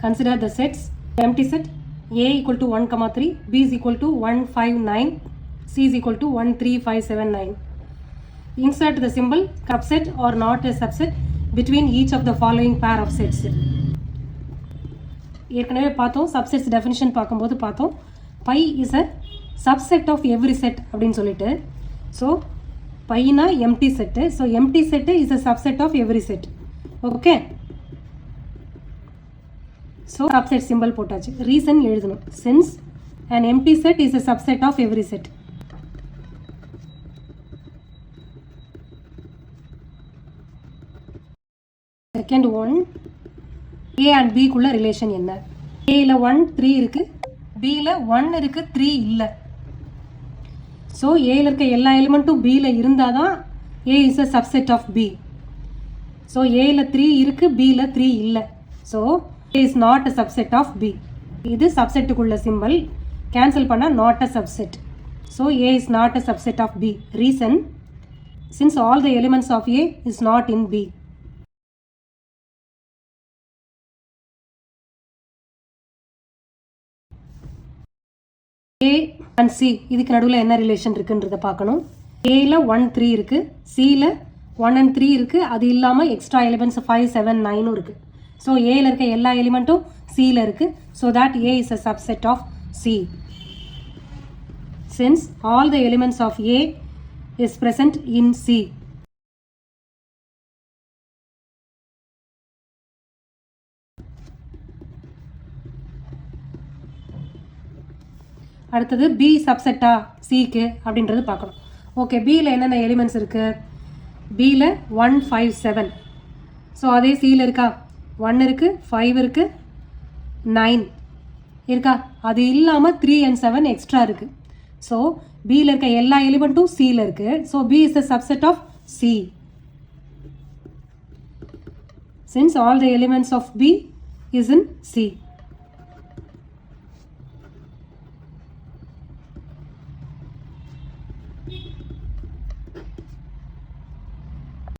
Consider the sets. Empty set A equal to 1, 3, B is equal to 1, 5, 9, C is equal to 1, 3, 5, 7, 9. Insert the symbol subset or not a subset between each of the following pair of sets. ஏற்கனவே பார்த்தோம் subsets definition பார்க்கும்போது பார்த்தோம் phi is a subset of every set அப்படின்னு சொல்லிட்டு. So பைனா empty set. So empty set is a subset of every set. Okay, so subset simple போட்டாச்சு. Reason எழுதணும். Since an empty set is a subset of every set. Second one, A and B குள்ள relation என்ன? Aல 1, 3 இருக்கு, Bல 1 இருக்கு, 3 இல்லை. So ஏல இருக்க எல்லா எலிமெண்ட்டும் Bல இருந்தால் தான் A is a subset of B. So ஏல 3 இருக்கு, Bல 3 இல்லை. So A is not a subset of B. இது சப்செட்டுக்குள்ள சிம்பிள். கேன்சல் பண்ணால் not a subset. So A is not a subset of B. Reason, since all the elements of A is not in B. A and C இதுக்கு நடுவில் என்ன relation இருக்குன்றதை பார்க்கணும். Aல 1, 3 இருக்கு, Cல 1 and 3 இருக்கு. அது இல்லாமல் எக்ஸ்ட்ரா எலிமெண்ட்ஸ் 5, 7, 9 இருக்கு. ஸோ ஏல இருக்க எல்லா எலிமெண்ட்டும் Cல இருக்கு. So that A is a subset of C. Since all the elements of A is present in C. அடுத்தது B சப்செட்டா Cக்கு அப்படின்றது பார்க்கணும். ஓகே, Bல என்னென்ன எலிமெண்ட்ஸ் இருக்கு? Bல 1, 5, 7. ஸோ அதே Cல இருக்கா? 1 இருக்கு, 5 இருக்கு, 9 இருக்கா? அது இல்லாமல் 3 and 7 எக்ஸ்ட்ரா இருக்கு. ஸோ Bல இருக்க எல்லா எலிமெண்ட்டும் Cல இருக்கு. So B is a subset of C. Since all the elements of B is in C.